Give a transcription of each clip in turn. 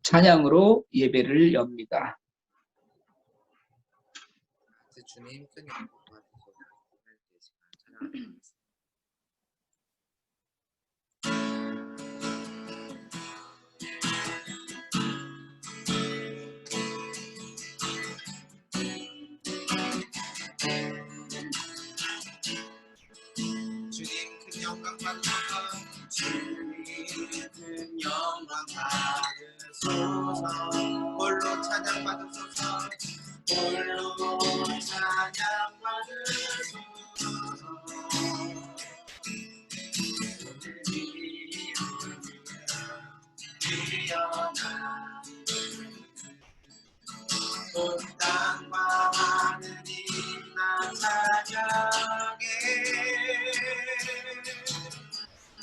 찬양으로 예배를 엽니다. 주님 큰 영광 받으소서. 찬양하겠습니다. 주님 큰 영광 받으소서. 주님 큰 영광 받으소서. 홀로 찬양 받으소서. 홀로 찬양 받으소서. 뛰어나 온 땅과 하늘이 나 찬양해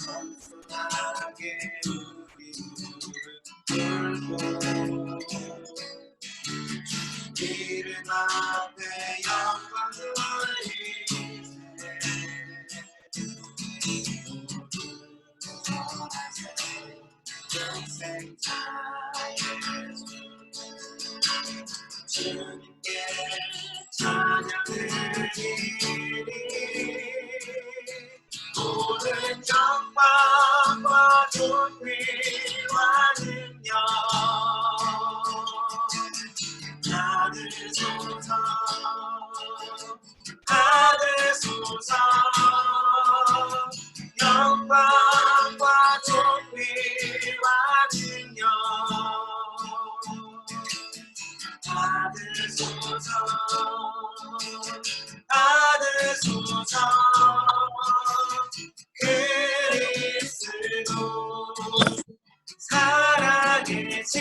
겸손하게 우리 무릎 꿇고 이름 앞에 영광 돌리세 평생 주님께 찬양을 드리리 모든 영광과 존귀와 능력 받으소서 받으소서 영광과 존귀와 능력 받으소서 받으소서 그리스도 살아계신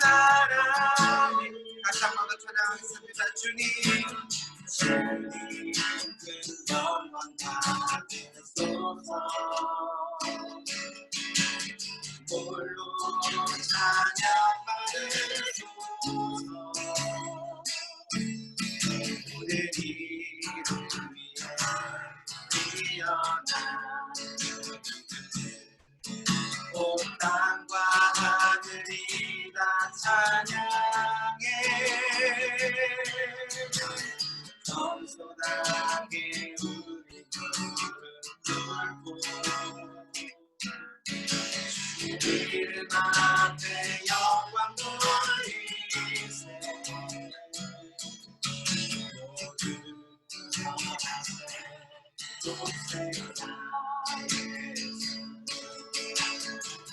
하나님 다시 한 번 더 찬양하겠습니다. 주님 큰 영광 받으소서 홀로 찬양 받으소서 모든 이름 위에 뛰어나 온 땅과 하늘이 다 찬양해 겸손하게 우리 무릎 꿇고 이름 앞에 영광 돌리세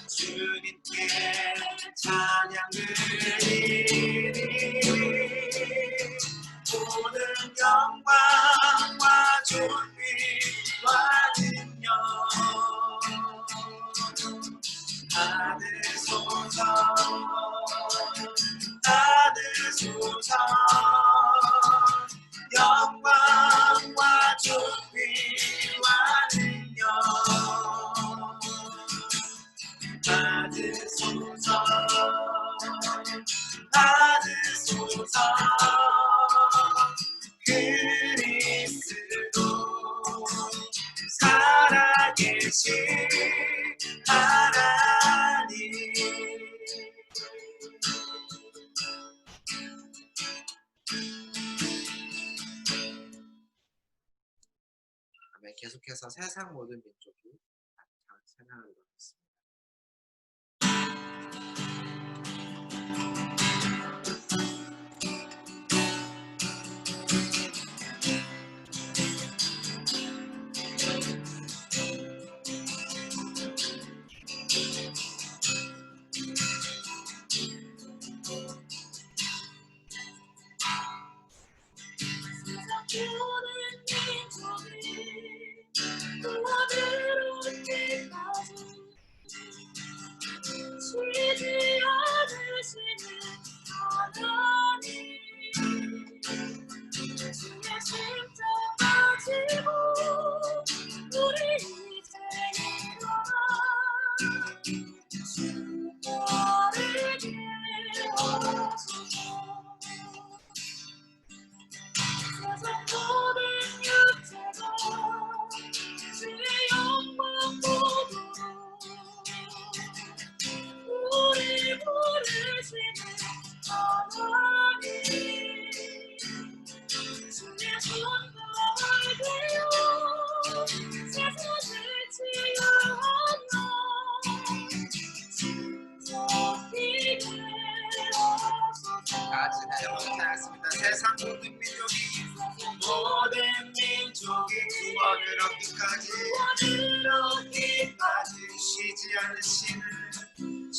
주님께 찬양 드리리 모든 영광과 존귀와 능력 받으소서 받으소서 영광과 존귀와 능력 받으소서 받으소서 그리스도 살아계신 하나님 계속해서 세상 모든 민족이 찬양을 하겠습니다.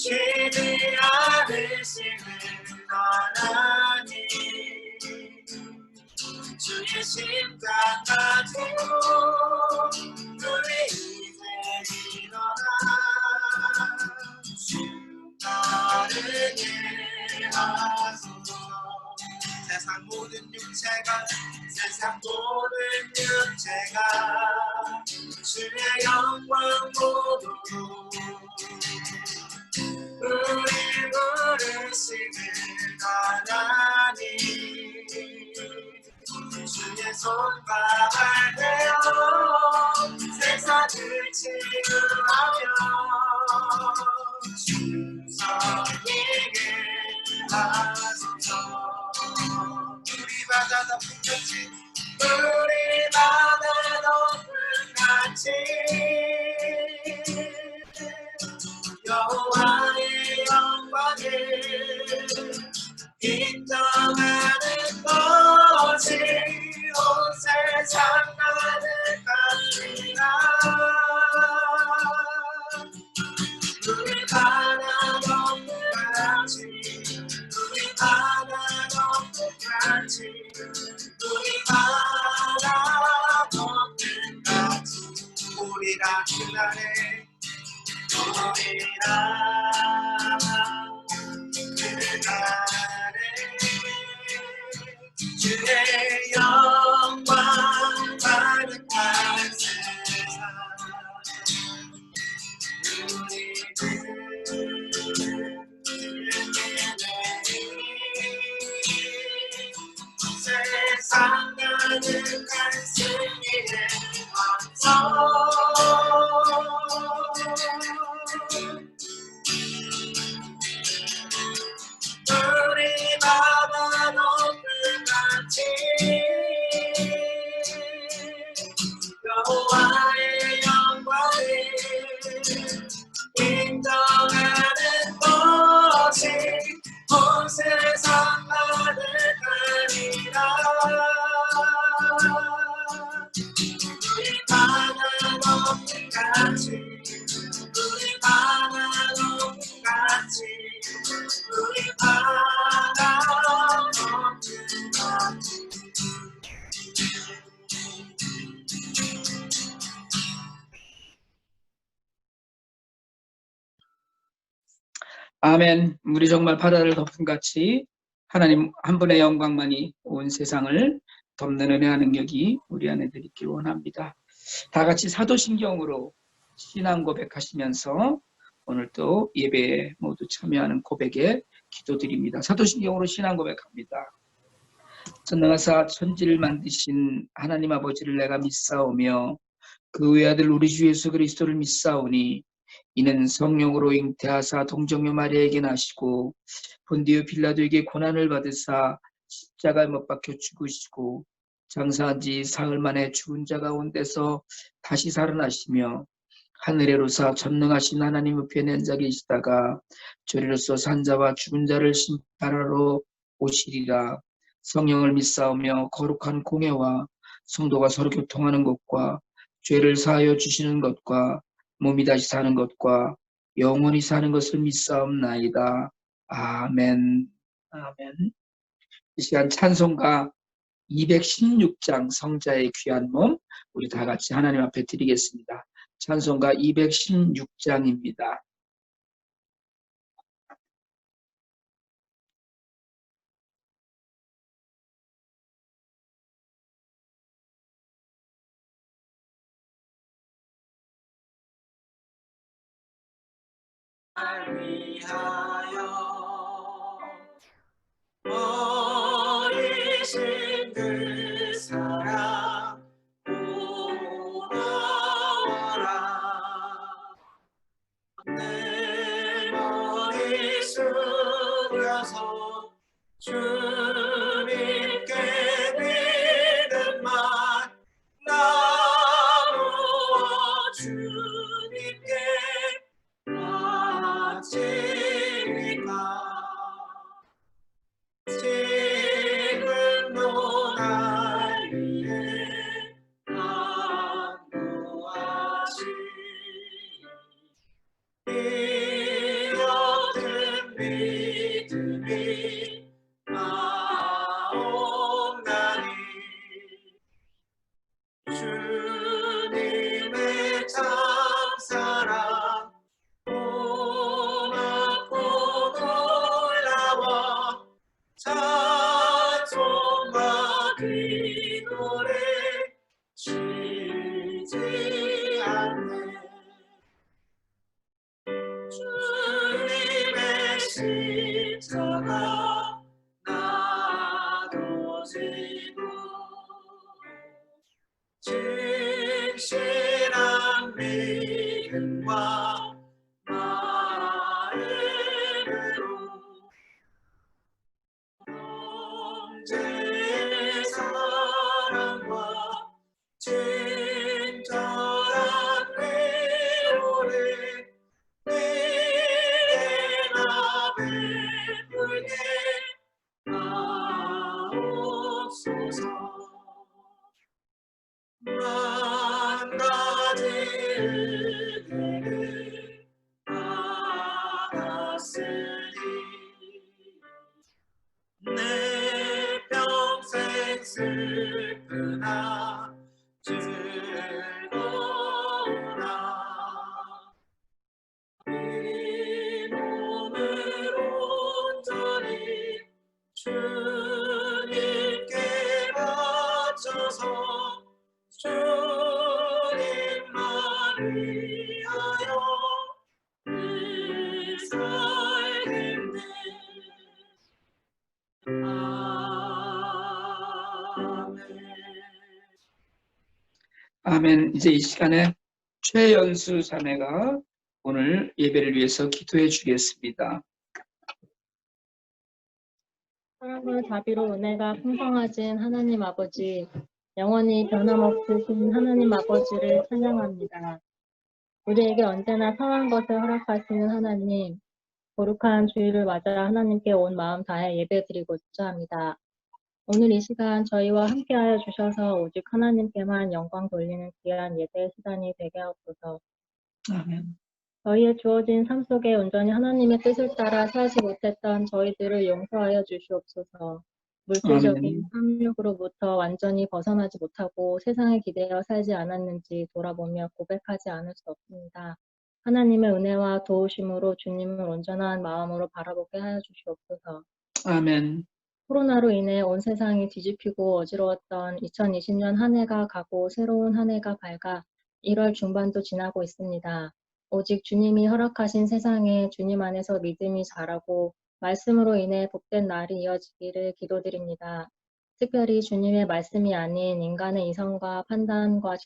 쉬지 않으시는 하나님 주의 심장 가지고 우리 이제 일어나 주 따르게 하소서. 세상 모든 육체가 주의 영광 보도록 우리 부르시는 하나님 주의 손바닥 되어 세상을 치유하며 주성에게 하소서. 우리 바다 높은 같이 우리 바다 높은 같이 여호와의 영광을 인정하는 것이 온 세상 가득합니다. 우리 바다 높은 같이 우리 바다 높은 같이 우리 바다 높은 같이 우리가 그날에 우리가 그날에 주의 영광 가득한 세상 세상 가득한 승리의 왕성 우리 바다 높은 같이 여호와의 영광을 인정하는 것이 온 세상 가득하니라. 우리 바다 높은 같이 우리 바다 높은 같이 우리 바다 높은 같이 아멘. 우리 정말 바다를 덮은 같이 하나님 한 분의 영광만이 온 세상을 덮는 은혜와 능력이 우리 안에 들있길 원합니다. 다 같이 사도신경으로 신앙 고백하시면서 오늘 또 예배에 모두 참여하는 고백에 기도드립니다. 사도신경으로 신앙 고백합니다. 전능하사 천지를 만드신 하나님 아버지를 내가 믿사오며 그 외아들 우리 주 예수 그리스도를 믿사오니 이는 성령으로 잉태하사 동정녀 마리아에게 나시고 본디오 빌라도에게 고난을 받으사 십자가에 못 박혀 죽으시고 장사한 지 사흘 만에 죽은 자 가운데서 다시 살아나시며 하늘에 오르사 전능하신 하나님 우편에 앉아 계시다가 저리로서 산자와 죽은 자를 심판하러 오시리라. 성령을 믿사오며 거룩한 공예와 성도가 서로 교통하는 것과 죄를 사하여 주시는 것과 몸이 다시 사는 것과 영원히 사는 것을 믿사옵나이다. 아멘. 아멘. 이 시간 찬송가 216장 성자의 귀한 몸 우리 다 같이 하나님 앞에 드리겠습니다. 찬송가 216장입니다. 위하여 어리신 그 사랑 돌아와라. 내 머리 숙여서 주님께 믿음만 나누어 주님께 바치니까 지금도 날 위해 안도하시 이어 마음과 마음으로 형제의 사랑과 친절한 위로를 내게나 베풀게 하옵소서. 만 가지 은혜를 받았으니 내 평생 슬프나 즐거우나 이 몸을 온전히 주님께 바쳐서 주님만 위하여 늘 살겠네. 아멘. 아멘. 이제 이 시간에 최연수 자매가 오늘 예배를 위해서 기도해 주겠습니다. 사랑과 자비로 은혜가 풍성하신 하나님 아버지, 영원히 변함없으신 하나님 아버지를 찬양합니다. 우리에게 언제나 선한 것을 허락하시는 하나님, 거룩한 주일을 맞아 하나님께 온 마음 다해 예배드리고자 합니다. 오늘 이 시간 저희와 함께하여 주셔서 오직 하나님께만 영광 돌리는 귀한 예배 시간이 되게 하옵소서. 아멘. 저희의 주어진 삶 속에 온전히 하나님의 뜻을 따라 살지 못했던 저희들을 용서하여 주시옵소서. 물질적인 탐욕으로부터 완전히 벗어나지 못하고 세상에 기대어 살지 않았는지 돌아보며 고백하지 않을 수 없습니다. 하나님의 은혜와 도우심으로 주님을 온전한 마음으로 바라보게 하여 주시옵소서. 아멘. 코로나로 인해 온 세상이 뒤집히고 어지러웠던 2020년 한 해가 가고 새로운 한 해가 밝아 1월 중반도 지나고 있습니다. 오직 주님이 허락하신 세상에 주님 안에서 믿음이 자라고 말씀으로 인해 복된 날이 이어지기를 기도드립니다. 특별히 주님의 말씀이 아닌 인간의 이성과 판단과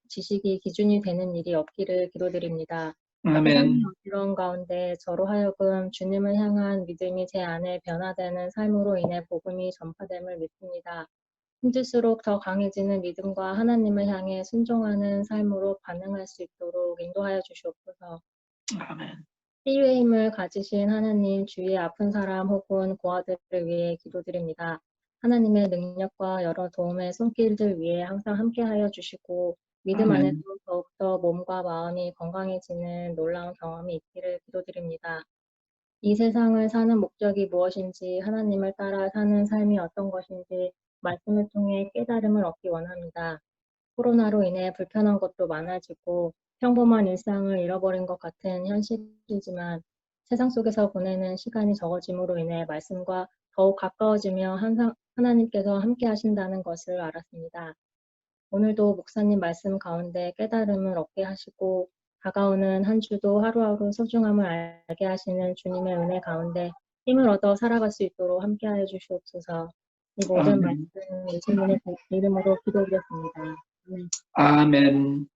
지식이 기준이 되는 일이 없기를 기도드립니다. 세상의 아멘. 어지러운 가운데 저로 하여금 주님을 향한 믿음이 제 안에 변화되는 삶으로 인해 복음이 전파됨을 믿습니다. 힘들수록 더 강해지는 믿음과 하나님을 향해 순종하는 삶으로 반응할 수 있도록 인도하여 주시옵소서. 아멘. 치유의 힘을 가지신 하나님, 주위에 아픈 사람 혹은 고아들을 위해 기도드립니다. 하나님의 능력과 여러 도움의 손길들 위해 항상 함께하여 주시고 믿음 아멘. 안에서 더욱더 몸과 마음이 건강해지는 놀라운 경험이 있기를 기도드립니다. 이 세상을 사는 목적이 무엇인지, 하나님을 따라 사는 삶이 어떤 것인지 말씀을 통해 깨달음을 얻기 원합니다. 코로나로 인해 불편한 것도 많아지고 평범한 일상을 잃어버린 것 같은 현실이지만 세상 속에서 보내는 시간이 적어짐으로 인해 말씀과 더욱 가까워지며 항상 하나님께서 함께 하신다는 것을 알았습니다. 오늘도 목사님 말씀 가운데 깨달음을 얻게 하시고 다가오는 한 주도 하루하루 소중함을 알게 하시는 주님의 은혜 가운데 힘을 얻어 살아갈 수 있도록 함께하여 주시옵소서. 이 모든 아멘. 말씀 예수님의 이름으로 기도드렸습니다. 아멘. 아멘.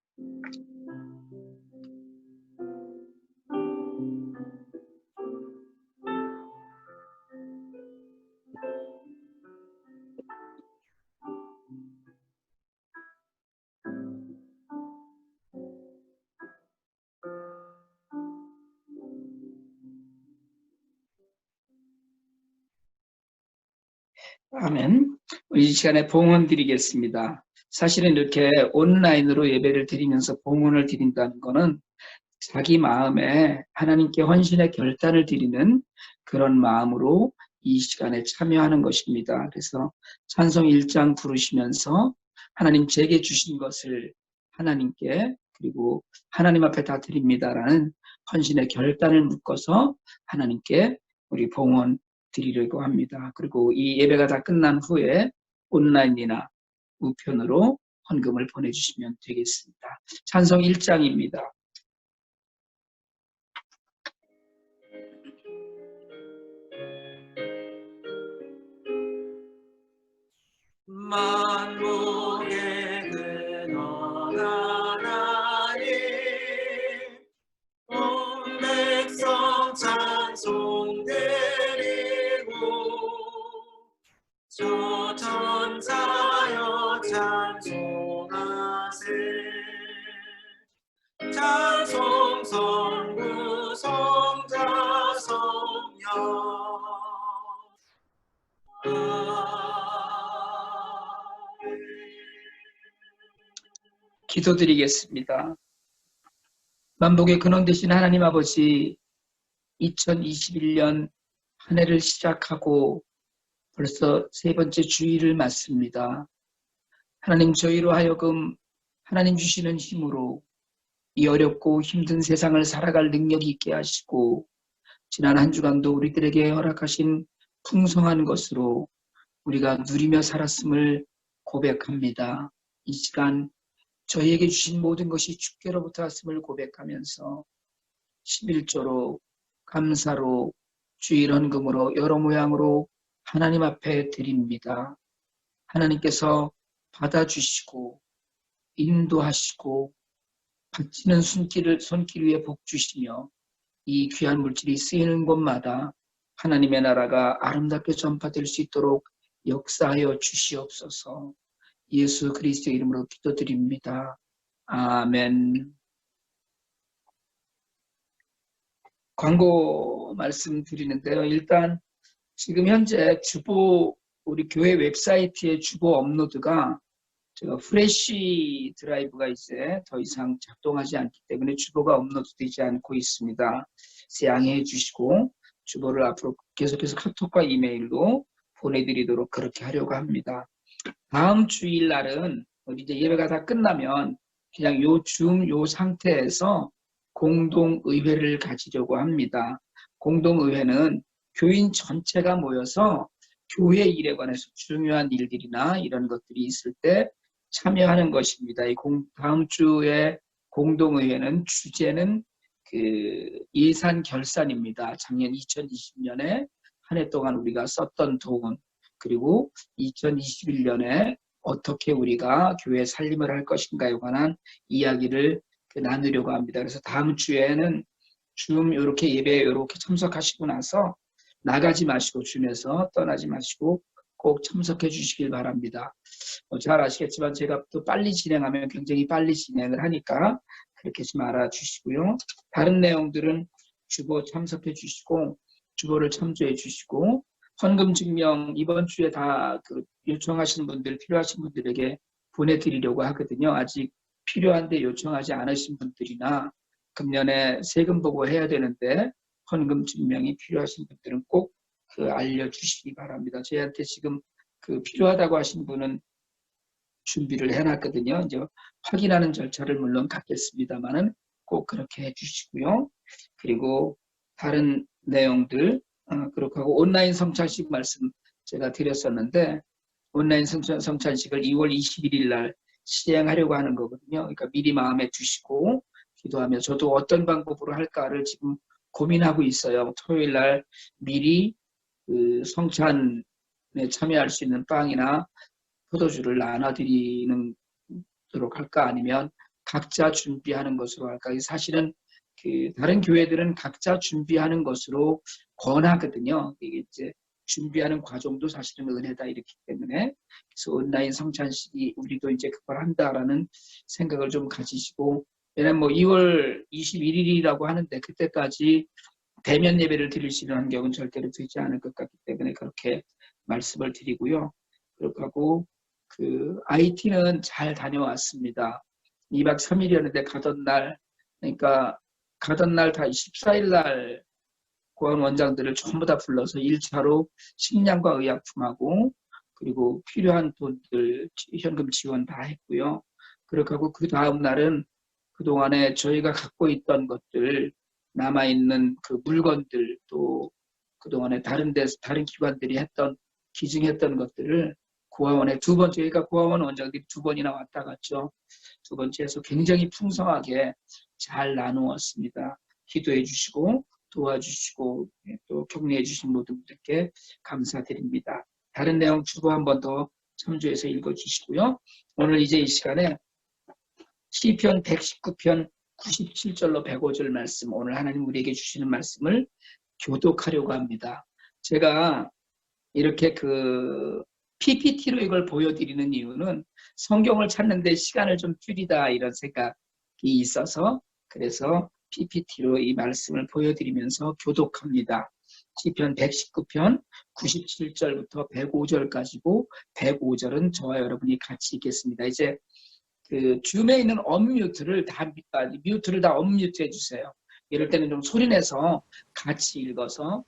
이 시간에 봉헌 드리겠습니다. 사실은 이렇게 온라인으로 예배를 드리면서 봉헌을 드린다는 것은 자기 마음에 하나님께 헌신의 결단을 드리는 그런 마음으로 이 시간에 참여하는 것입니다. 그래서 찬송 1장 부르시면서 하나님 제게 주신 것을 하나님께 그리고 하나님 앞에 다 드립니다라는 헌신의 결단을 묶어서 하나님께 우리 봉헌 드리려고 합니다. 그리고 이 예배가 다 끝난 후에 온라인이나 우편으로 헌금을 보내주시면 되겠습니다. 찬송 1장입니다. 만국의 근원한 하나님 찬송 드리고 저 천사여 찬송하세 찬송 성부 성자 성령 기도드리겠습니다. 만복의 근원 되신 하나님 아버지, 2021년 한 해를 시작하고 벌써 세 번째 주일을 맞습니다. 하나님, 저희로 하여금 하나님 주시는 힘으로 이 어렵고 힘든 세상을 살아갈 능력이 있게 하시고, 지난 한 주간도 우리들에게 허락하신 풍성한 것으로 우리가 누리며 살았음을 고백합니다. 이 시간 저희에게 주신 모든 것이 주께로부터 왔음을 고백하면서 11조로 감사로 주일 헌금으로 여러 모양으로 하나님 앞에 드립니다. 하나님께서 받아주시고 인도하시고 바치는 손길 위에 복 주시며 이 귀한 물질이 쓰이는 곳마다 하나님의 나라가 아름답게 전파될 수 있도록 역사하여 주시옵소서. 예수 그리스도의 이름으로 기도드립니다. 아멘. 광고 말씀드리는데요. 일단 지금 현재 우리 교회 웨브사이트의 주보 업로드가 프레시 드라이브가 이제 더 이상 작동하지 않기 때문에 주보가 업로드되지 않고 있습니다. 양해해 주시고 주보를 앞으로 계속해서 카톡과 이메일로 보내드리도록 그렇게 하려고 합니다. 다음 주일날은 우리 이제 예배가 다 끝나면 그냥 요 상태에서 공동의회를 가지려고 합니다. 공동의회는 교인 전체가 모여서 교회 일에 관해서 중요한 일들이나 이런 것들이 있을 때 참여하는 것입니다. 다음 주에 공동의회는 주제는 예산 결산입니다. 작년 2020년에 한 해 동안 우리가 썼던 돈, 그리고 2021년에 어떻게 우리가 교회 살림을 할 것인가에 관한 이야기를 나누려고 합니다. 그래서 다음 주에는 이렇게 예배에 이렇게 참석하시고 나서 나가지 마시고, 줌에서 떠나지 마시고 꼭 참석해 주시길 바랍니다. 잘 아시겠지만 제가 또 빨리 진행하면 굉장히 빨리 진행을 하니까 그렇게 좀 알아주시고요. 다른 내용들은 주보 참석해 주시고 주보를 참조해 주시고, 헌금 증명 이번 주에 다 요청하시는 분들, 필요하신 분들에게 보내드리려고 하거든요. 아직 필요한데 요청하지 않으신 분들이나 금년에 세금 보고 해야 되는데 헌금 증명이 필요하신 분들은 꼭 알려주시기 바랍니다. 저희한테 지금 필요하다고 하신 분은 준비를 해놨거든요. 이제 확인하는 절차를 물론 갖겠습니다만은 꼭 그렇게 해주시고요. 그리고 다른 내용들, 그렇게 하고 온라인 성찬식 말씀 제가 드렸었는데, 온라인 성찬식을 2월 21일 날 시행하려고 하는 거거든요. 그러니까 미리 마음에 두시고 기도하며, 저도 어떤 방법으로 할까를 지금 고민하고 있어요. 토요일 날 미리 성찬에 참여할 수 있는 빵이나 포도주를 나눠드리는 도록 할까, 아니면 각자 준비하는 것으로 할까. 사실은 다른 교회들은 각자 준비하는 것으로 권하거든요. 이게 이제 준비하는 과정도 사실은 은혜다 이렇기 때문에, 그래서 온라인 성찬식이 우리도 이제 그걸 한다라는 생각을 좀 가지시고, 왜냐면 2월 21일이라고 하는데 그때까지 대면 예배를 드릴 수 있는 환경은 절대로 되지 않을 것 같기 때문에 그렇게 말씀을 드리고요. 그렇게 하고 IT는 잘 다녀왔습니다. 2박 3일이었는데 가던 날 다 14일 날 고원 원장들을 전부 다 불러서 1차로 식량과 의약품하고 그리고 필요한 돈들 현금 지원 다 했고요. 그렇게 하고 그 다음 날은 그동안에 저희가 갖고 있던 것들, 남아있는 물건들, 또 그동안에 다른 기관들이 기증했던 것들을 고아원에 저희가 고아원 원장들이 2번이나 왔다 갔죠. 2번째에서 굉장히 풍성하게 잘 나누었습니다. 기도해 주시고 도와주시고 또 격려해 주신 모든 분들께 감사드립니다. 다른 내용 주보 한 번 더 참조해서 읽어주시고요. 오늘 이제 이 시간에 시편 119편 97절로 105절 말씀, 오늘 하나님 우리에게 주시는 말씀을 교독하려고 합니다. 제가 이렇게 그 PPT로 이걸 보여드리는 이유는 성경을 찾는데 시간을 좀 줄이다 이런 생각이 있어서 그래서 PPT로 이 말씀을 보여드리면서 교독합니다. 시편 119편 97절부터 105절까지고 105절은 저와 여러분이 같이 읽겠습니다. 이제 그 줌에 있는 언뮤트를 다 언뮤트 해주세요. 이럴 때는 좀 소리내서 같이 읽어서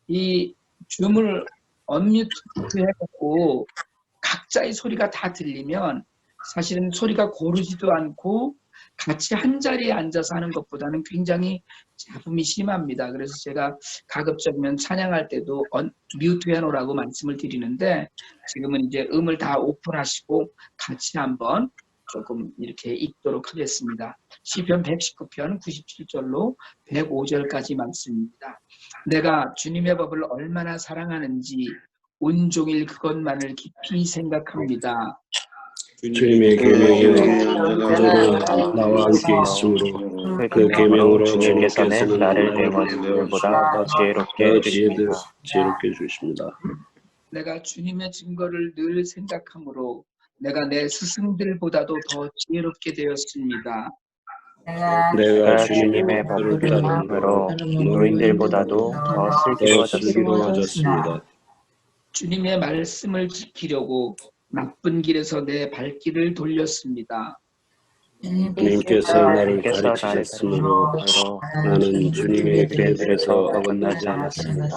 이 줌을 언뮤트 해갖고 각자의 소리가 다 들리면 사실은 소리가 고르지도 않고 같이 한 자리에 앉아서 하는 것보다는 굉장히 잡음이 심합니다. 그래서 제가 가급적이면 찬양할 때도 뮤트 해놓으라고 말씀을 드리는데 지금은 이제 음을 다 오픈하시고 같이 한번 조금 이렇게 읽도록 하겠습니다. 시편 119편 97절로 105절까지 말씀입니다. 내가 주님의 법을 얼마나 사랑하는지 온종일 그것만을 깊이 생각합니다. 주님의 계명이 언제나 나와 함께 있으므로 그 계명으로 주님께서는 나를 내 원수들보다 지혜롭게 주십니다. 내가 주님의 증거를 늘 생각하므로 내가 내 스승들보다도 더 지혜롭게 되었습니다. 내가 주님의 법을 따름으로 노인들보다도 더 슬기로워졌습니다. 주님의 말씀을 지키려고 나쁜 길에서 내 발길을 돌렸습니다. 주님께서 나를 가르치셨으므로 나는 주님의 계명에서 어긋나지 않았습니다.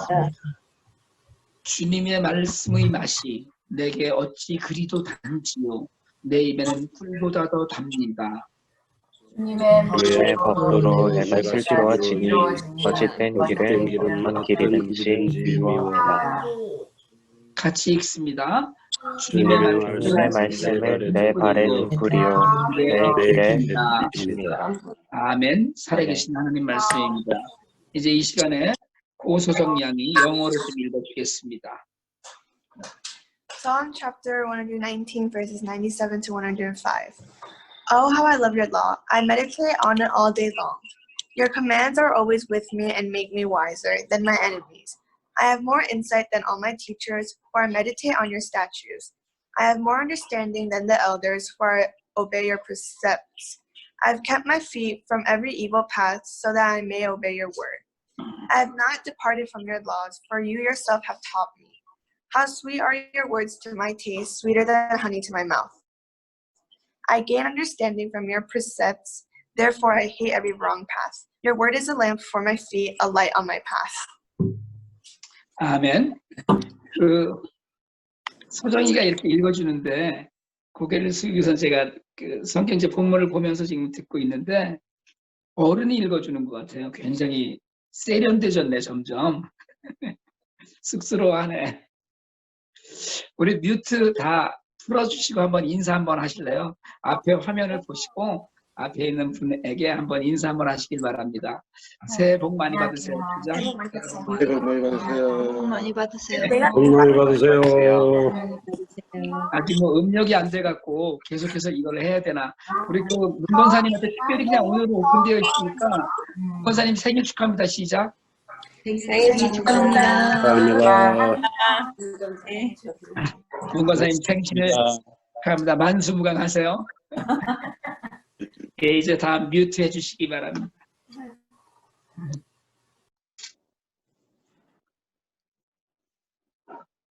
주님의 말씀의 맛이 내게 어찌 그리도 단지요 내 입에는 꿀보다 더 답니다. 주님의 법도로 내가 슬기로워지니 거짓된 길은 어떤 길이든지 미워하라. 같이 읽습니다. 주님의 말씀은 내 발에 눈불이요 내 길에 빛입니다. 아멘. 살아계신 하나님 말씀입니다. 이제 이 시간에 고소정 양이 영어로 좀 읽어주겠습니다. Psalm chapter 119 verses 97 to 105. Oh, how I love your law. I meditate on it all day long. Your commands are always with me and make me wiser than my enemies. I have more insight than all my teachers, for I meditate on your statutes. I have more understanding than the elders, for I obey your precepts. I have kept my feet from every evil path, so that I may obey your word. I have not departed from your laws, for you yourself have taught me. How sweet are your words to my taste, sweeter than honey to my mouth. I gain understanding from your precepts, therefore I hate every wrong path. Your word is a lamp for my feet, a light on my path. 아멘. 서정이가 이렇게 읽어주는데 고개를 숙이고서 제가 그 성경제 본문을 보면서 지금 듣고 있는데 어른이 읽어주는 것 같아요. 굉장히 세련되졌네 점점. 쑥스러워하네. 우리 뮤트 다 풀어주시고 한번 인사 한번 하실래요? 앞에 화면을 보시고 앞에 있는 분에게 한번 인사 한번 하시길 바랍니다. 새해 복 많이 받으세요. 새해 복 많이 받으세요. 복 많이 받으세요. 복 많이 받으세요. 아직 뭐 음력이 안 돼갖고 계속해서 이걸 해야 되나. 우리 그 문권사님한테 특별히 그냥 오늘은 오픈되어 있으니까 문권사님 생일 축하합니다. 시작. 생일 축하합니다. 감사합니다. 문권사님 생신을 축하합니다. 만수무강하세요. 예, 이제 다 뮤트 해주시기 바랍니다.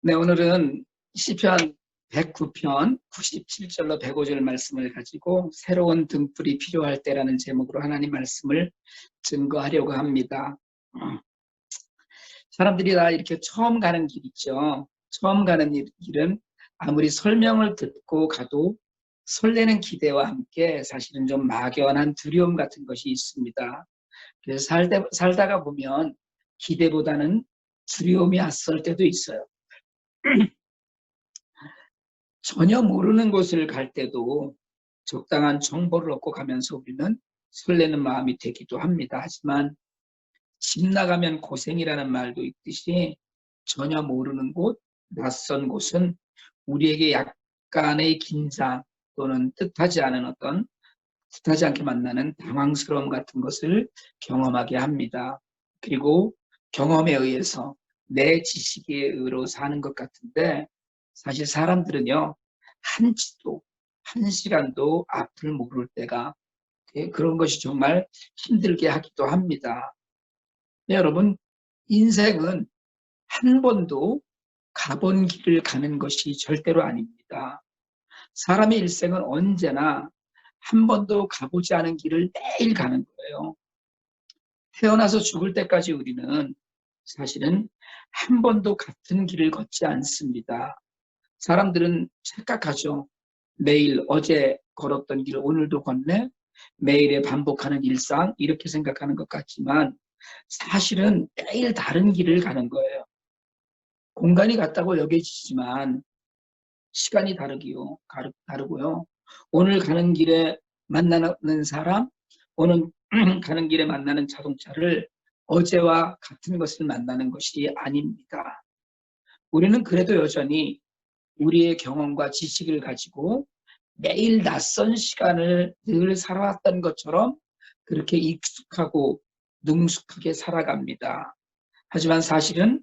네, 오늘은 시편 109편 97절로 105절 말씀을 가지고 새로운 등불이 필요할 때라는 제목으로 하나님 말씀을 증거하려고 합니다. 사람들이 다 이렇게 처음 가는 길 있죠. 처음 가는 길은 아무리 설명을 듣고 가도 설레는 기대와 함께 사실은 좀 막연한 두려움 같은 것이 있습니다. 그래서 살다가 보면 기대보다는 두려움이 앞설 때도 있어요. 전혀 모르는 곳을 갈 때도 적당한 정보를 얻고 가면서 우리는 설레는 마음이 되기도 합니다. 하지만 집 나가면 고생이라는 말도 있듯이 전혀 모르는 곳, 낯선 곳은 우리에게 약간의 긴장 또는 뜻하지 않게 만나는 당황스러움 같은 것을 경험하게 합니다. 그리고 경험에 의해서 내 지식에 의로 사는 것 같은데 사실 사람들은요 한치도 한 시간도 앞을 모를 때가 그런 것이 정말 힘들게 하기도 합니다. 네, 여러분 인생은 한 번도 가본 길을 가는 것이 절대로 아닙니다. 사람의 일생은 언제나 한 번도 가보지 않은 길을 매일 가는 거예요. 태어나서 죽을 때까지 우리는 사실은 한 번도 같은 길을 걷지 않습니다. 사람들은 착각하죠. 매일 어제 걸었던 길을 오늘도 걷네? 매일에 반복하는 일상 이렇게 생각하는 것 같지만 사실은 매일 다른 길을 가는 거예요. 공간이 같다고 여겨지지만 시간이 다르고요. 오늘 가는 길에 만나는 사람, 오늘 가는 길에 만나는 자동차를 어제와 같은 것을 만나는 것이 아닙니다. 우리는 그래도 여전히 우리의 경험과 지식을 가지고 매일 낯선 시간을 늘 살아왔던 것처럼 그렇게 익숙하고 능숙하게 살아갑니다. 하지만 사실은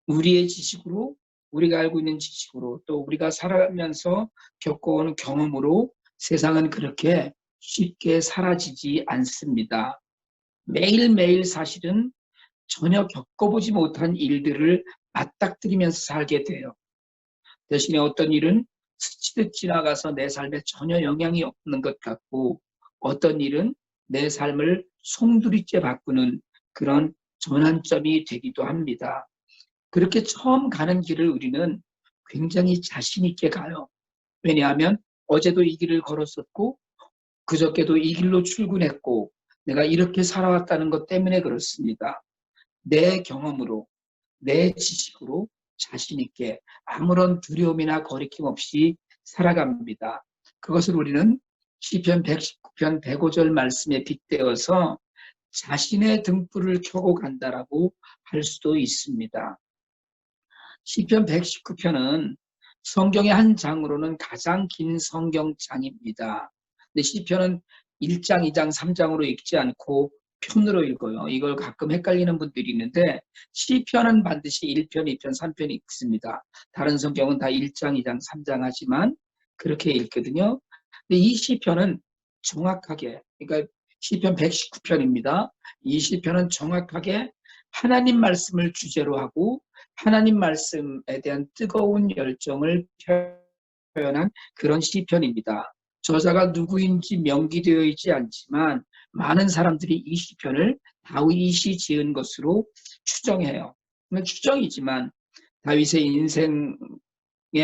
우리의 지식으로, 우리가 알고 있는 지식으로, 또 우리가 살아가면서 겪어오는 경험으로 세상은 그렇게 쉽게 사라지지 않습니다. 매일매일 사실은 전혀 겪어보지 못한 일들을 맞닥뜨리면서 살게 돼요. 대신에 어떤 일은 스치듯 지나가서 내 삶에 전혀 영향이 없는 것 같고 어떤 일은 내 삶을 송두리째 바꾸는 그런 전환점이 되기도 합니다. 그렇게 처음 가는 길을 우리는 굉장히 자신 있게 가요. 왜냐하면 어제도 이 길을 걸었었고 그저께도 이 길로 출근했고 내가 이렇게 살아왔다는 것 때문에 그렇습니다. 내 경험으로, 내 지식으로 자신 있게 아무런 두려움이나 거리낌 없이 살아갑니다. 그것을 우리는 시편 119편 105절 말씀에 빗대어서 자신의 등불을 켜고 간다라고 할 수도 있습니다. 시편 119편은 성경의 한 장으로는 가장 긴 성경장입니다. 근데 시편은 1장, 2장, 3장으로 읽지 않고 편으로 읽어요. 이걸 가끔 헷갈리는 분들이 있는데 시편은 반드시 1편, 2편, 3편 읽습니다. 다른 성경은 다 1장, 2장, 3장 하지만 그렇게 읽거든요. 근데 이 시편은 정확하게, 그러니까 시편 119편입니다. 이 시편은 정확하게 하나님 말씀을 주제로 하고 하나님 말씀에 대한 뜨거운 열정을 표현한 그런 시편입니다. 저자가 누구인지 명기되어 있지 않지만 많은 사람들이 이 시편을 다윗이 지은 것으로 추정해요. 추정이지만 다윗의 인생의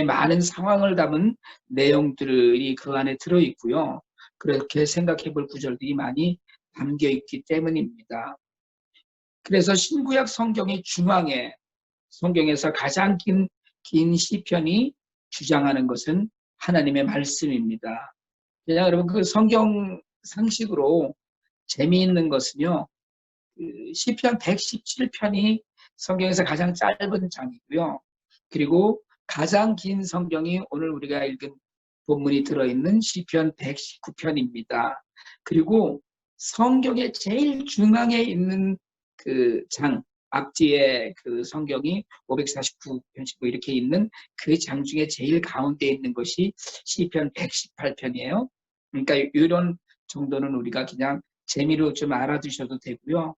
많은 상황을 담은 내용들이 그 안에 들어있고요. 그렇게 생각해 볼 구절들이 많이 담겨 있기 때문입니다. 그래서 신구약 성경의 중앙에 성경에서 가장 긴 시편이 주장하는 것은 하나님의 말씀입니다. 그냥 여러분 그 성경 상식으로 재미있는 것은요. 그 시편 117편이 성경에서 가장 짧은 장이고요. 그리고 가장 긴 성경이 오늘 우리가 읽은 본문이 들어있는 시편 119편입니다. 그리고 성경의 제일 중앙에 있는 그 장, 앞뒤에 그 성경이 549편씩 이렇게 있는 그 장 중에 제일 가운데 있는 것이 시편 118편이에요. 그러니까 이런 정도는 우리가 그냥 재미로 좀 알아두셔도 되고요.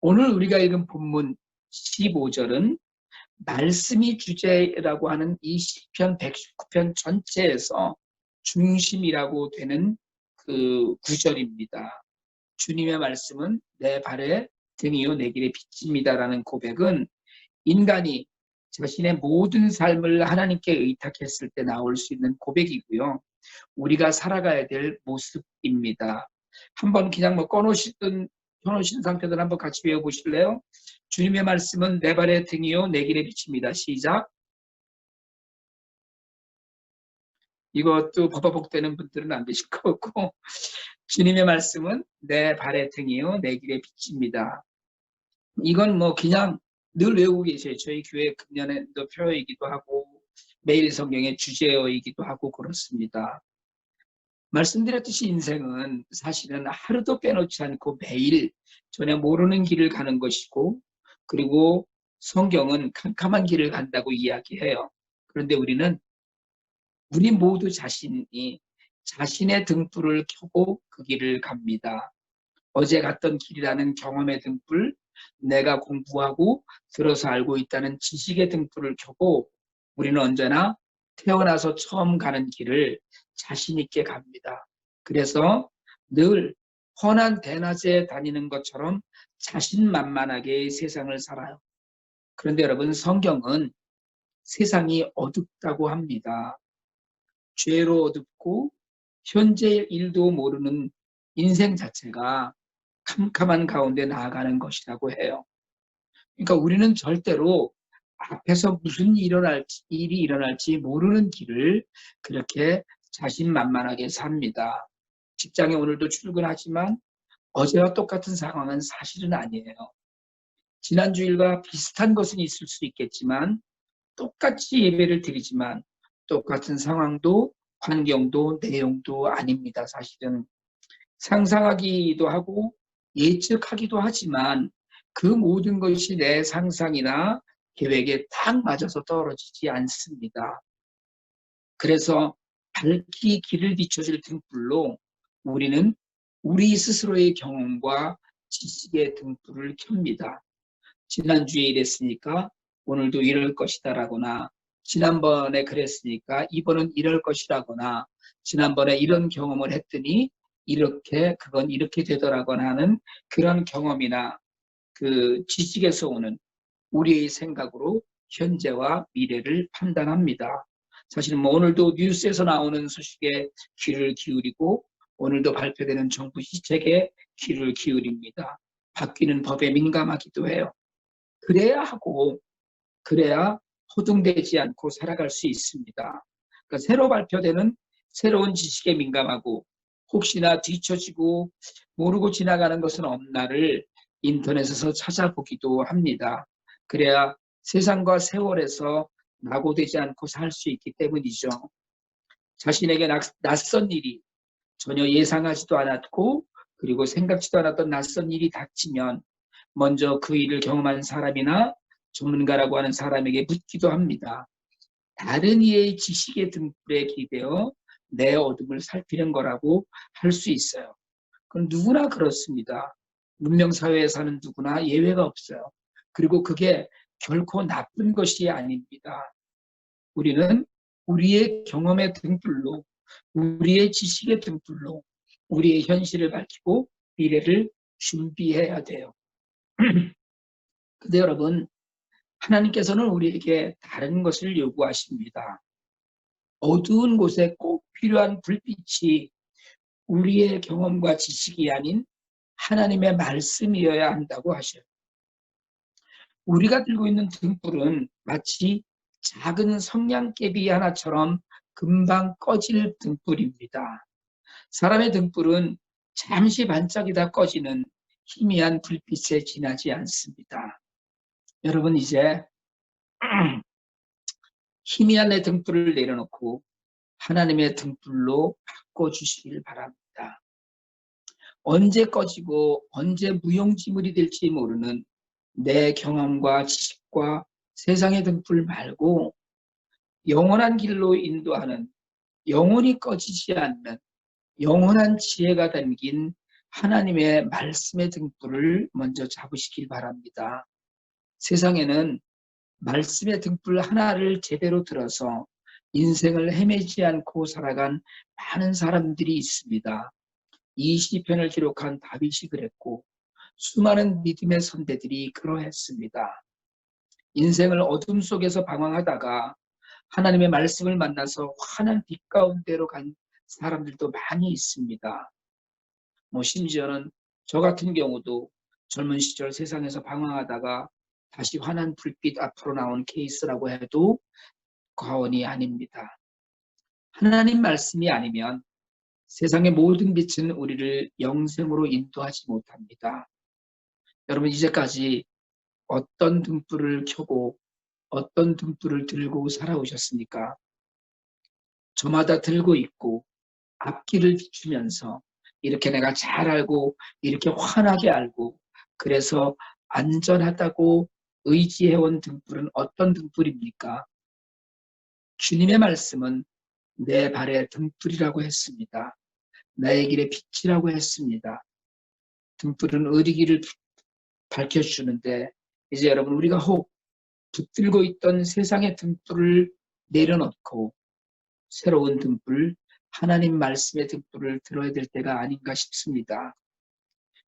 오늘 우리가 읽은 본문 15절은 말씀이 주제라고 하는 이 시편 119편 전체에서 중심이라고 되는 그 구절입니다. 주님의 말씀은 내 발의 등이요 내 길의 빛입니다라는 고백은 인간이 자신의 모든 삶을 하나님께 의탁했을 때 나올 수 있는 고백이고요. 우리가 살아가야 될 모습입니다. 한번 그냥 펴놓으신 상태들 한번 같이 외워보실래요? 주님의 말씀은 내 발의 등이요 내 길의 빛입니다. 시작. 이것도 버벅대는 분들은 안 계실 것 같고 주님의 말씀은 내 발의 등이요 내 길의 빛입니다. 이건 뭐 그냥 늘 외우고 계세요. 저희 교회 금년에도 표이기도 하고 매일 성경의 주제어이기도 하고 그렇습니다. 말씀드렸듯이 인생은 사실은 하루도 빼놓지 않고 매일 전혀 모르는 길을 가는 것이고 그리고 성경은 캄캄한 길을 간다고 이야기해요. 그런데 우리 모두 자신이 자신의 등불을 켜고 그 길을 갑니다. 어제 갔던 길이라는 경험의 등불, 내가 공부하고 들어서 알고 있다는 지식의 등불을 켜고 우리는 언제나 태어나서 처음 가는 길을 자신 있게 갑니다. 그래서 늘 훤한 대낮에 다니는 것처럼 자신만만하게 세상을 살아요. 그런데 여러분, 성경은 세상이 어둡다고 합니다. 죄로 어둡고 현재의 일도 모르는 인생 자체가 캄캄한 가운데 나아가는 것이라고 해요. 그러니까 우리는 절대로 앞에서 무슨 일이 일어날지 모르는 길을 그렇게 자신만만하게 삽니다. 직장에 오늘도 출근하지만 어제와 똑같은 상황은 사실은 아니에요. 지난주일과 비슷한 것은 있을 수 있겠지만 똑같이 예배를 드리지만 똑같은 상황도 환경도 내용도 아닙니다. 사실은 상상하기도 하고 예측하기도 하지만 그 모든 것이 내 상상이나 계획에 딱 맞아서 떨어지지 않습니다. 그래서 밝히 길을 비춰줄 등불로 우리는 우리 스스로의 경험과 지식의 등불을 켭니다. 지난주에 이랬으니까 오늘도 이럴 것이다라거나 지난번에 그랬으니까 이번은 이럴 것이라거나 지난번에 이런 경험을 했더니 그건 이렇게 되더라거나 하는 그런 경험이나 그 지식에서 오는 우리의 생각으로 현재와 미래를 판단합니다. 사실 오늘도 뉴스에서 나오는 소식에 귀를 기울이고 오늘도 발표되는 정부 시책에 귀를 기울입니다. 바뀌는 법에 민감하기도 해요. 그래야 허둥대지 않고 살아갈 수 있습니다. 그러니까 새로 발표되는 새로운 지식에 민감하고 혹시나 뒤처지고 모르고 지나가는 것은 없나를 인터넷에서 찾아보기도 합니다. 그래야 세상과 세월에서 낙오되지 않고 살 수 있기 때문이죠. 자신에게 낯선 일이 전혀 예상하지도 않았고 그리고 생각지도 않았던 낯선 일이 닥치면 먼저 그 일을 경험한 사람이나 전문가라고 하는 사람에게 묻기도 합니다. 다른 이의 지식의 등불에 기대어 내 어둠을 살피는 거라고 할 수 있어요. 그건 누구나 그렇습니다. 문명사회에 사는 누구나 예외가 없어요. 그리고 그게 결코 나쁜 것이 아닙니다. 우리는 우리의 경험의 등불로, 우리의 지식의 등불로 우리의 현실을 밝히고 미래를 준비해야 돼요. 근데 여러분, 하나님께서는 우리에게 다른 것을 요구하십니다. 어두운 곳에 꼭 필요한 불빛이 우리의 경험과 지식이 아닌 하나님의 말씀이어야 한다고 하셔요. 우리가 들고 있는 등불은 마치 작은 성냥개비 하나처럼 금방 꺼질 등불입니다. 사람의 등불은 잠시 반짝이다 꺼지는 희미한 불빛에 지나지 않습니다. 여러분, 이제 희미한 내 등불을 내려놓고 하나님의 등불로 바꿔주시길 바랍니다. 언제 꺼지고 언제 무용지물이 될지 모르는 내 경험과 지식과 세상의 등불 말고 영원한 길로 인도하는, 영원히 꺼지지 않는 영원한 지혜가 담긴 하나님의 말씀의 등불을 먼저 잡으시길 바랍니다. 세상에는 말씀의 등불 하나를 제대로 들어서 인생을 헤매지 않고 살아간 많은 사람들이 있습니다. 이 시편을 기록한 다윗이 그랬고 수많은 믿음의 선배들이 그러했습니다. 인생을 어둠 속에서 방황하다가 하나님의 말씀을 만나서 환한 빛 가운데로 간 사람들도 많이 있습니다. 심지어는 저 같은 경우도 젊은 시절 세상에서 방황하다가 다시 환한 불빛 앞으로 나온 케이스라고 해도 과언이 아닙니다. 하나님 말씀이 아니면 세상의 모든 빛은 우리를 영생으로 인도하지 못합니다. 여러분, 이제까지 어떤 등불을 켜고 어떤 등불을 들고 살아오셨습니까? 저마다 들고 있고 앞길을 비추면서 이렇게 내가 잘 알고 이렇게 환하게 알고 그래서 안전하다고 의지해온 등불은 어떤 등불입니까? 주님의 말씀은 내 발의 등불이라고 했습니다. 나의 길의 빛이라고 했습니다. 등불은 어디 길을 밝혀주는데 이제 여러분 우리가 혹 붙들고 있던 세상의 등불을 내려놓고 새로운 등불, 하나님 말씀의 등불을 들어야 될 때가 아닌가 싶습니다.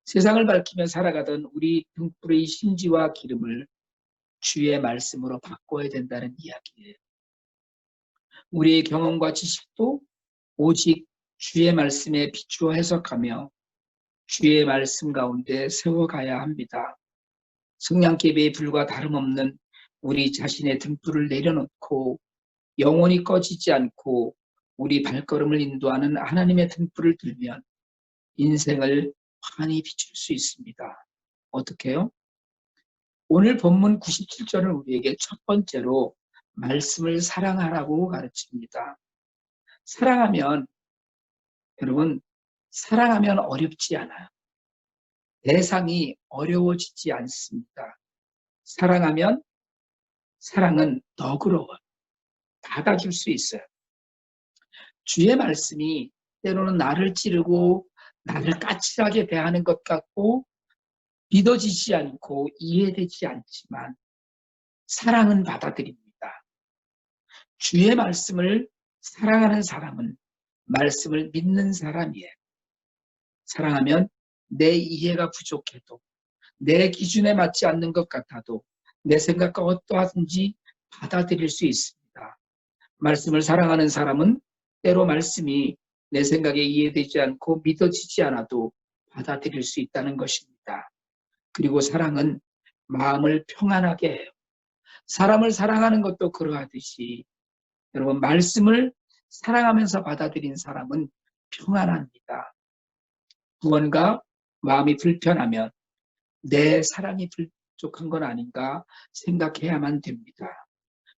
세상을 밝히며 살아가던 우리 등불의 심지와 기름을 주의 말씀으로 바꿔야 된다는 이야기예요. 우리의 경험과 지식도 오직 주의 말씀에 비추어 해석하며 주의 말씀 가운데 세워가야 합니다. 성냥개비에 불과 다름없는 우리 자신의 등불을 내려놓고 영원히 꺼지지 않고 우리 발걸음을 인도하는 하나님의 등불을 들면 인생을 환히 비출 수 있습니다. 어떻게요? 오늘 본문 97절은 우리에게 첫 번째로 말씀을 사랑하라고 가르칩니다. 사랑하면, 여러분, 사랑하면 어렵지 않아요. 대상이 어려워지지 않습니다. 사랑하면 사랑은 너그러워요. 받아줄 수 있어요. 주의 말씀이 때로는 나를 찌르고 나를 까칠하게 대하는 것 같고 믿어지지 않고 이해되지 않지만 사랑은 받아들입니다. 주의 말씀을 사랑하는 사람은 말씀을 믿는 사람이에요. 사랑하면 내 이해가 부족해도 내 기준에 맞지 않는 것 같아도 내 생각과 어떠하든지 받아들일 수 있습니다. 말씀을 사랑하는 사람은 때로 말씀이 내 생각에 이해되지 않고 믿어지지 않아도 받아들일 수 있다는 것입니다. 그리고 사랑은 마음을 평안하게 해요. 사람을 사랑하는 것도 그러하듯이 여러분 말씀을 사랑하면서 받아들인 사람은 평안합니다. 무언가 마음이 불편하면 내 사랑이 부족한 건 아닌가 생각해야만 됩니다.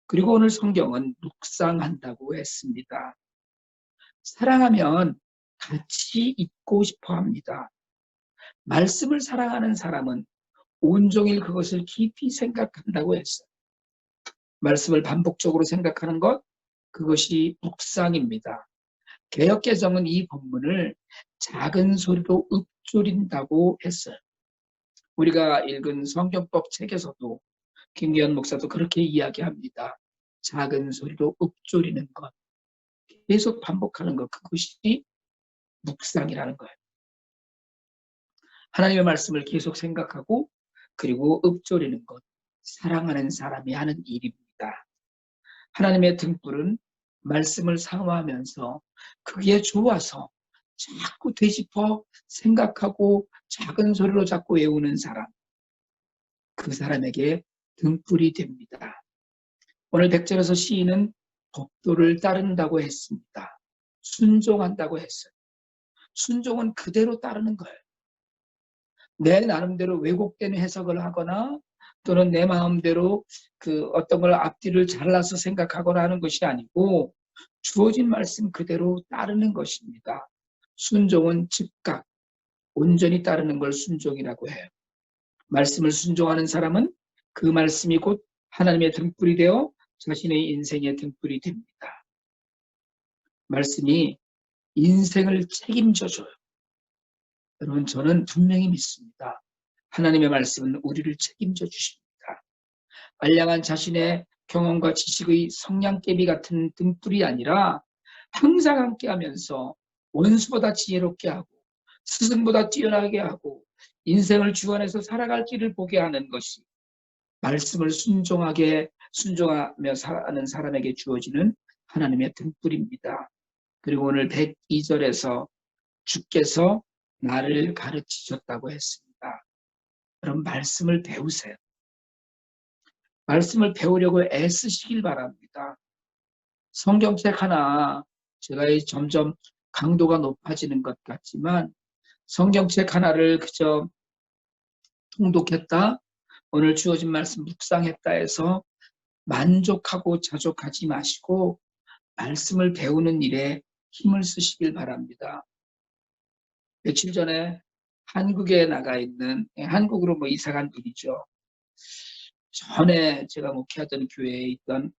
그리고 오늘 성경은 묵상한다고 했습니다. 사랑하면 같이 있고 싶어 합니다. 말씀을 사랑하는 사람은 온종일 그것을 깊이 생각한다고 했어요. 말씀을 반복적으로 생각하는 것, 그것이 묵상입니다. 개역개정은 이 본문을 작은 소리로 읊조린다고 했어요. 우리가 읽은 성경법 책에서도 김기현 목사도 그렇게 이야기합니다. 작은 소리로 읊조리는 것, 계속 반복하는 것, 그것이 묵상이라는 거예요. 하나님의 말씀을 계속 생각하고 그리고 읊조리는 것, 사랑하는 사람이 하는 일입니다. 하나님의 등불은 말씀을 사모하면서 그게 좋아서 자꾸 되짚어 생각하고 작은 소리로 자꾸 외우는 사람, 그 사람에게 등불이 됩니다. 오늘 100절에서 시인은 법도를 따른다고 했습니다. 순종한다고 했어요. 순종은 그대로 따르는 거예요. 내 나름대로 왜곡된 해석을 하거나 또는 내 마음대로 그 어떤 걸 앞뒤를 잘라서 생각하거나 하는 것이 아니고 주어진 말씀 그대로 따르는 것입니다. 순종은 즉각, 온전히 따르는 걸 순종이라고 해요. 말씀을 순종하는 사람은 그 말씀이 곧 하나님의 등불이 되어 자신의 인생의 등불이 됩니다. 말씀이 인생을 책임져줘요. 여러분, 저는 분명히 믿습니다. 하나님의 말씀은 우리를 책임져 주십니다. 알량한 자신의 경험과 지식의 성냥개비 같은 등불이 아니라 항상 함께하면서 원수보다 지혜롭게 하고 스승보다 뛰어나게 하고 인생을 주관해서 살아갈 길을 보게 하는 것이 말씀을 순종하며 사는 사람에게 주어지는 하나님의 등불입니다. 그리고 오늘 102절에서 주께서 나를 가르치셨다고 했습니다. 그럼 말씀을 배우세요. 말씀을 배우려고 애쓰시길 바랍니다. 성경책 하나, 제가 점점 강도가 높아지는 것 같지만 성경책 하나를 그저 통독했다, 오늘 주어진 말씀 묵상했다 해서 만족하고 자족하지 마시고 말씀을 배우는 일에 힘을 쓰시길 바랍니다. 며칠 전에 한국에 나가 있는, 한국으로 이사 간 분이죠. 전에 제가 목회하던 교회에 있던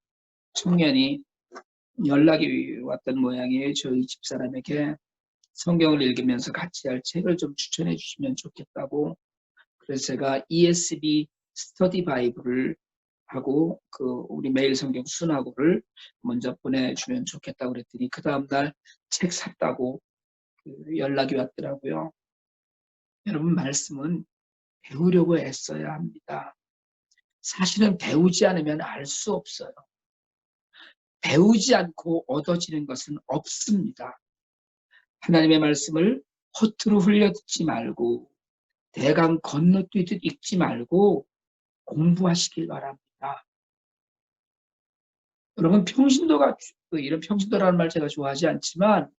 청년이 연락이 왔던 모양이에요. 저희 집사람에게 성경을 읽으면서 같이 할 책을 좀 추천해 주시면 좋겠다고. 그래서 제가 ESV 스터디 바이블을 하고 우리 매일 성경 순하고를 먼저 보내주면 좋겠다고 그랬더니 그 다음날 책 샀다고 연락이 왔더라고요. 여러분, 말씀은 배우려고 애써야 합니다. 사실은 배우지 않으면 알 수 없어요. 배우지 않고 얻어지는 것은 없습니다. 하나님의 말씀을 허투루 흘려듣지 말고 대강 건너뛰듯 읽지 말고 공부하시길 바랍니다. 여러분, 평신도가 이런 평신도라는 말 제가 좋아하지 않지만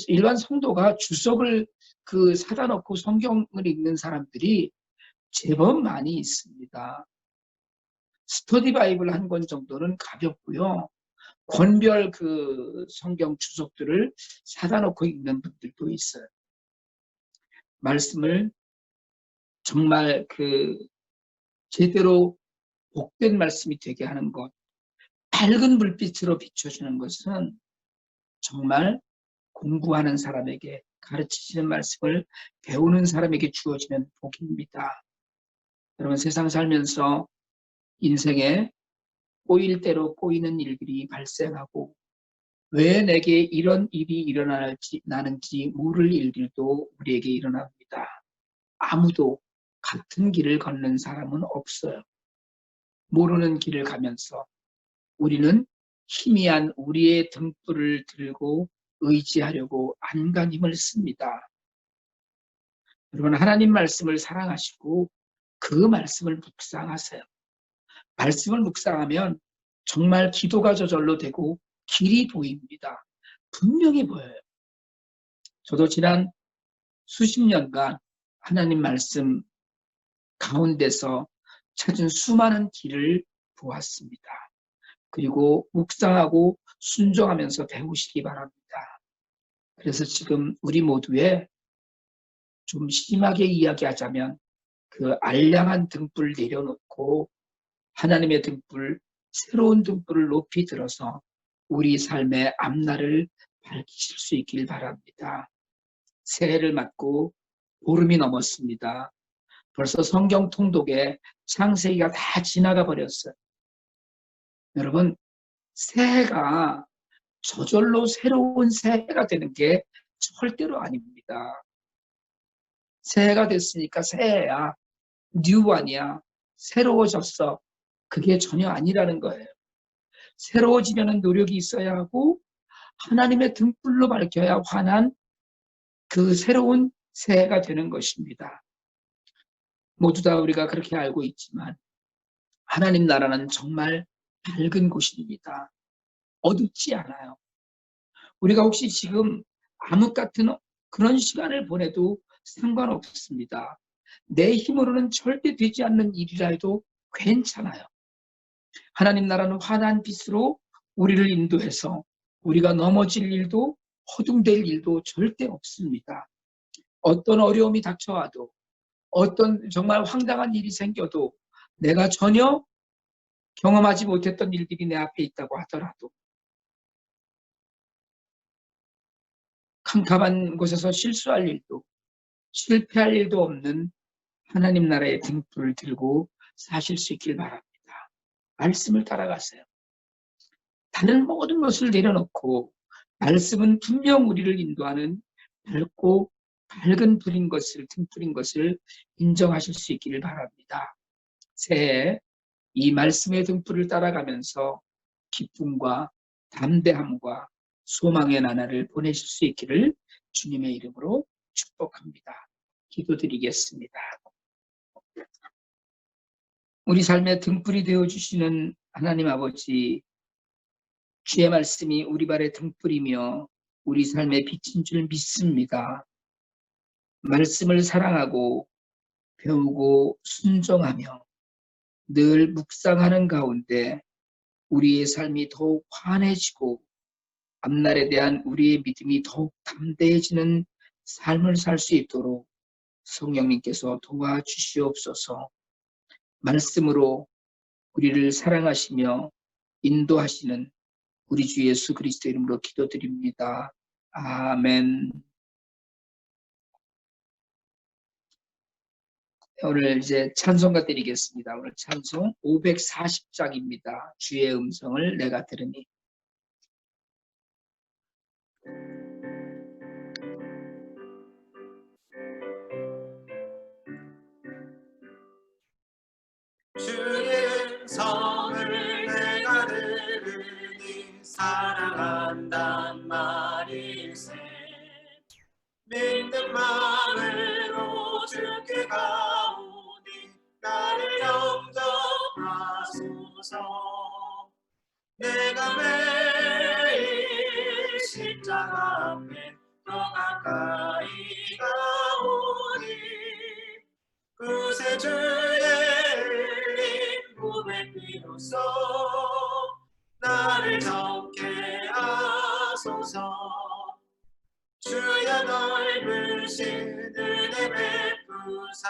일반 성도가 주석을 사다 놓고 성경을 읽는 사람들이 제법 많이 있습니다. 스터디 바이블 한 권 정도는 가볍고요. 권별 성경 주석들을 사다 놓고 읽는 분들도 있어요. 말씀을 정말 제대로 복된 말씀이 되게 하는 것, 밝은 불빛으로 비춰주는 것은 정말 공부하는 사람에게, 가르치시는 말씀을 배우는 사람에게 주어지는 복입니다. 여러분, 세상 살면서 인생에 꼬일 대로 꼬이는 일들이 발생하고 왜 내게 이런 일이 일어나는지 모를 일들도 우리에게 일어납니다. 아무도 같은 길을 걷는 사람은 없어요. 모르는 길을 가면서 우리는 희미한 우리의 등불을 들고 의지하려고 안간힘을 씁니다. 여러분, 하나님 말씀을 사랑하시고 그 말씀을 묵상하세요. 말씀을 묵상하면 정말 기도가 저절로 되고 길이 보입니다. 분명히 보여요. 저도 지난 수십 년간 하나님 말씀 가운데서 찾은 수많은 길을 보았습니다. 그리고 묵상하고 순종하면서 배우시기 바랍니다. 그래서 지금 우리 모두에 좀 심하게 이야기하자면 알량한 등불 내려놓고 하나님의 등불, 새로운 등불을 높이 들어서 우리 삶의 앞날을 밝히실 수 있길 바랍니다. 새해를 맞고 보름이 넘었습니다. 벌써 성경 통독에 창세기가 다 지나가 버렸어요. 여러분, 새해가 저절로 새로운 새해가 되는 게 절대로 아닙니다. 새해가 됐으니까 새해야, 뉴원이야, 새로워졌어. 그게 전혀 아니라는 거예요. 새로워지려는 노력이 있어야 하고 하나님의 등불로 밝혀야 환한 새로운 새해가 되는 것입니다. 모두 다 우리가 그렇게 알고 있지만 하나님 나라는 정말 밝은 곳입니다. 어둡지 않아요. 우리가 혹시 지금 암흑 같은 그런 시간을 보내도 상관없습니다. 내 힘으로는 절대 되지 않는 일이라 해도 괜찮아요. 하나님 나라는 환한 빛으로 우리를 인도해서 우리가 넘어질 일도 허둥댈 일도 절대 없습니다. 어떤 어려움이 닥쳐와도 어떤 정말 황당한 일이 생겨도 내가 전혀 경험하지 못했던 일들이 내 앞에 있다고 하더라도 캄캄한 곳에서 실수할 일도 실패할 일도 없는 하나님 나라의 등불을 들고 사실 수 있길 바랍니다. 말씀을 따라가세요. 다른 모든 것을 내려놓고 말씀은 분명 우리를 인도하는 밝고 밝은 불인 것을, 등불인 것을 인정하실 수 있기를 바랍니다. 새해 이 말씀의 등불을 따라가면서 기쁨과 담대함과 소망의 나날을 보내실 수 있기를 주님의 이름으로 축복합니다. 기도드리겠습니다. 우리 삶의 등불이 되어주시는 하나님 아버지, 주의 말씀이 우리 발의 등불이며 우리 삶의 빛인 줄 믿습니다. 말씀을 사랑하고 배우고 순종하며 늘 묵상하는 가운데 우리의 삶이 더욱 환해지고 앞날에 대한 우리의 믿음이 더욱 담대해지는 삶을 살 수 있도록 성령님께서 도와주시옵소서. 말씀으로 우리를 사랑하시며 인도하시는 우리 주 예수 그리스도 이름으로 기도드립니다. 아멘. 오늘 이제 찬송가 드리겠습니다. 오늘 찬송 540장입니다. 주의 음성을 내가 들으니. 주의 음성을 내가 들으니 사랑한단 말일세. 믿는 마음으로 주께 가오니 나를 영접하소서. 내가 매일 십자가 앞에 더 가까이 가오니 그새 주의 흘린 몸의 피로써 나를 정케 하소서. 주여 넓으신 은혜 베푸사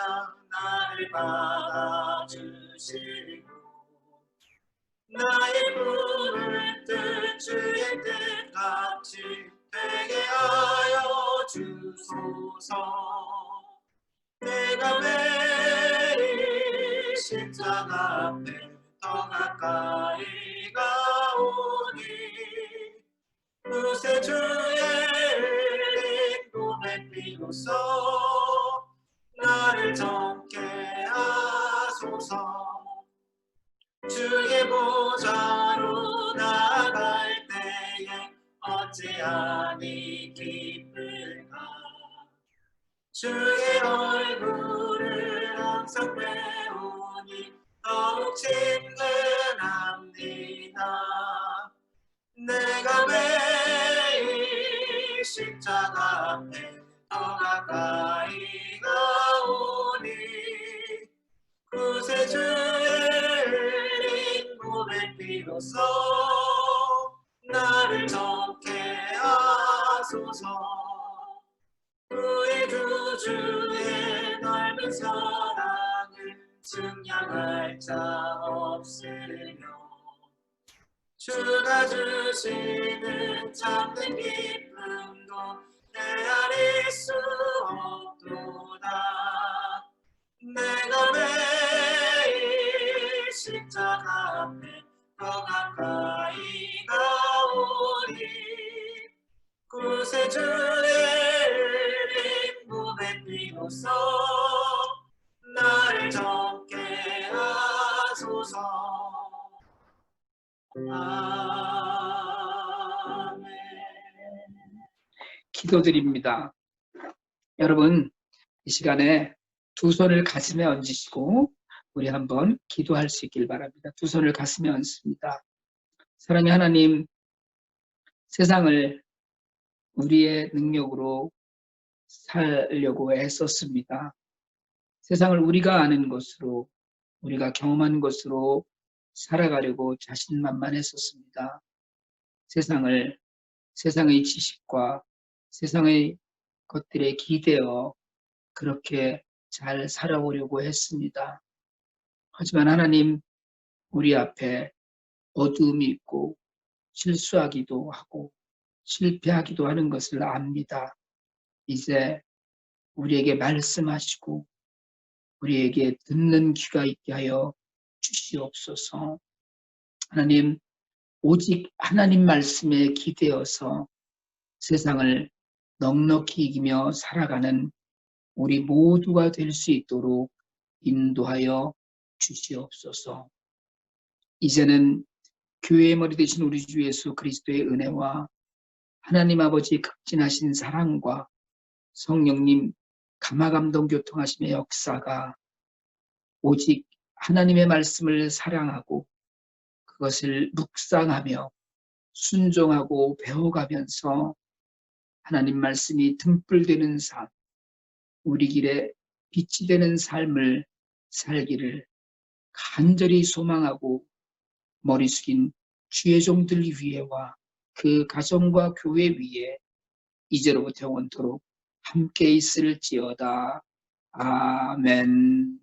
나를 받아주시고 나의 부를 뜻 주의 뜻같이 되게 하여 주소서. 내가 매일 십자가 앞에 더 가까이 가오니 그새 주의 흘린 몸의 피로써 나를 정케 하소서. 주의 보좌로 나아갈 때에 어찌하니 기쁠까. 주의 얼굴을 항상 배우니 더욱 친근합니다. 내가 매일 십자가 앞에 더 가까이 가오니 그새 주의 흘린 몸의 피로써 나를 정케 하소서. 그의 두 주의 넓은 사랑을 증량할 자 없으며 주가 주시는 참된 기쁨도 헤아릴 수 없도다. 내가 매일 십자가 앞에 더 가까이 가오니 그새 주의 흘린 몸의 피로써 나를 정케 하소서. 아멘. 기도드립니다. 여러분, 이 시간에 두 손을 가슴에 얹으시고 우리 한번 기도할 수 있길 바랍니다. 두 손을 가슴에 얹습니다. 사랑의 하나님, 세상을 우리의 능력으로 살려고 애썼습니다. 세상을 우리가 아는 것으로, 우리가 경험한 것으로 살아가려고 자신만만했었습니다. 세상의 지식과 세상의 것들에 기대어 그렇게 잘 살아오려고 했습니다. 하지만 하나님, 우리 앞에 어두움이 있고 실수하기도 하고 실패하기도 하는 것을 압니다. 이제 우리에게 말씀하시고 우리에게 듣는 귀가 있게 하여 주시옵소서. 하나님, 오직 하나님 말씀에 기대어서 세상을 넉넉히 이기며 살아가는 우리 모두가 될 수 있도록 인도하여 주시옵소서. 이제는 교회의 머리 되신 우리 주 예수 그리스도의 은혜와 하나님 아버지 극진하신 사랑과 성령님 감화감동 교통하심의 역사가 오직 하나님의 말씀을 사랑하고 그것을 묵상하며 순종하고 배워가면서 하나님 말씀이 등불되는 삶, 우리 길에 빛이 되는 삶을 살기를 간절히 소망하고 머리 숙인 주의 종들 위에와 그 가정과 교회 위에 이제로부터 영원토록 함께 있을지어다. 아멘.